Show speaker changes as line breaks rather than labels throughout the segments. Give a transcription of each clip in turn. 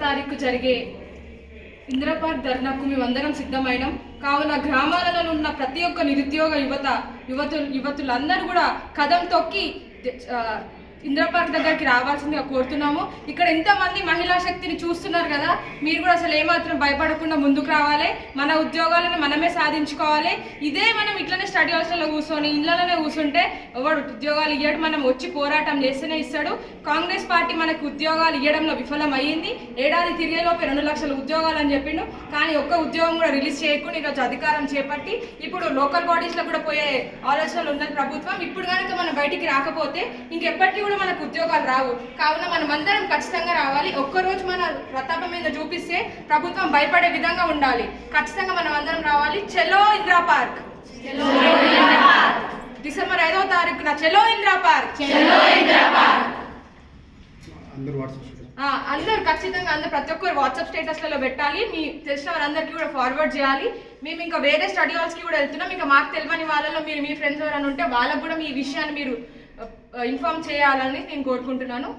తారీఖు జరిగే ఇందిరా పార్క్ ధర్నాకు మేమందరం సిద్ధమైనాం. కావున గ్రామాలలో ఉన్న ప్రతి ఒక్క నిరుద్యోగ యువతులందరూ కూడా కదం తొక్కి ఇందిరా పార్క్ దగ్గరికి రావాల్సిందిగా కోరుతున్నాము. ఇక్కడ ఎంతమంది మహిళా శక్తిని చూస్తున్నారు కదా, మీరు కూడా అసలు ఏమాత్రం భయపడకుండా ముందుకు రావాలి. మన ఉద్యోగాలను మనమే సాధించుకోవాలి. ఇదే మనం ఇట్లనే స్టడీ హాస్టల్లో కూర్చొని ఇళ్ళలోనే కూర్చుంటే ఎవడు ఉద్యోగాలు ఇవ్వడం, మనం వచ్చి పోరాటం చేస్తేనే ఇస్తాడు. కాంగ్రెస్ పార్టీ మనకు ఉద్యోగాలు ఇవ్వడంలో విఫలం అయ్యింది. ఏడాది తిరిగేలోపే 2 లక్షల ఉద్యోగాలు అని చెప్పిండు, కానీ ఒక్క ఉద్యోగం కూడా రిలీజ్ చేయకుండా ఈరోజు అధికారం చేపట్టి ఇప్పుడు లోకల్ బాడీస్లో కూడా పోయే ఆలోచనలు ఉన్నది ప్రభుత్వం. ఇప్పుడు కనుక మనం బయటికి రాకపోతే ఇంకెప్పటికీ కూడా మనకు ఉద్యోగాలు రావు. కావున మనం అందరం ఖచ్చితంగా రావాలి. ఒక్కరోజు మన ప్రతాపం మీద చూపిస్తే ప్రభుత్వం భయపడే విధంగా ఉండాలి. ఖచ్చితంగా మనం అందరం రావాలి. చలో ఇందిరా పార్క్, డిసెంబర్ 5వ తారీఖున చలో ఇందిరా పార్క్. అందరు ఖచ్చితంగా ప్రతి ఒక్కరు వాట్సాప్ స్టేటస్లలో పెట్టాలి. మీ తెలిసిన వారందరికీ కూడా ఫార్వర్డ్ చేయాలి. మేము ఇంకా వేరే స్టడీ హాల్స్కి కూడా వెళ్తున్నాం. ఇంకా మాకు తెలియని వాళ్ళలో మీరు మీ ఫ్రెండ్స్ ఎవరైనా ఉంటే వాళ్ళకు కూడా మీ విషయాన్ని మీరు ఇన్ఫార్మ్ చేయాలని నేను కోరుకుంటున్నాను.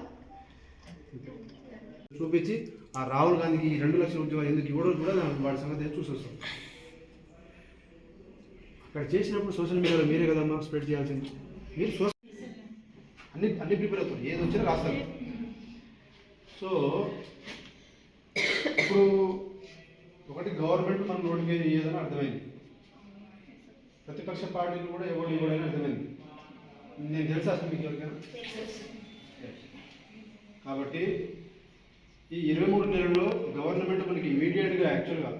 చూపించి ఆ రాహుల్ గాంధీకి 2 లక్షల ఉద్యోగాలు ఎందుకు ఇవ్వడం కూడా వాడి సంగతి చూసి వస్తాం. అక్కడ చేసినప్పుడు సోషల్ మీడియాలో మీరే కదమ్మా స్ప్రెడ్ చేయాల్సింది. మీరు అన్ని ప్రిపేర్ అవుతారు, ఏది వచ్చినా రాస్తారు. సో ఇప్పుడు ఒకటి గవర్నమెంట్ మనం నోటిఫికేషన్ ఇయ్యదని అర్థమైంది, ప్రతిపక్ష పార్టీలు కూడా ఎవరు ఇవ్వడని అర్థమైంది. నేను తెలుసా అసలు మీకు ఎవరికైనా? కాబట్టి ఈ 23 నెలల్లో గవర్నమెంట్ మనకి ఇమీడియట్గా యాక్చువల్గా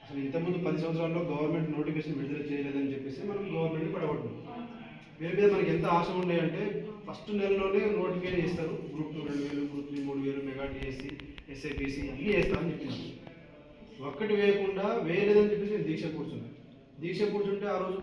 అసలు ఇంతకుముందు 10 సంవత్సరాల్లో గవర్నమెంట్ నోటిఫికేషన్ విడుదల చేయలేదని చెప్పేసి మనం గవర్నమెంట్ పడబడ్డాం. వీరి మీద మనకి ఎంత ఆశ ఉండే అంటే ఫస్ట్ నెలలోనే నోటిఫికేషన్ ఇస్తారు. Group 2 2000, group 3 3000, mega DSC, SIPC అన్నీ వేస్తారని చెప్పినారు. ఒక్కటి వేయకుండా వేయలేదని చెప్పేసి దీక్ష కూర్చుంటే ఆ రోజు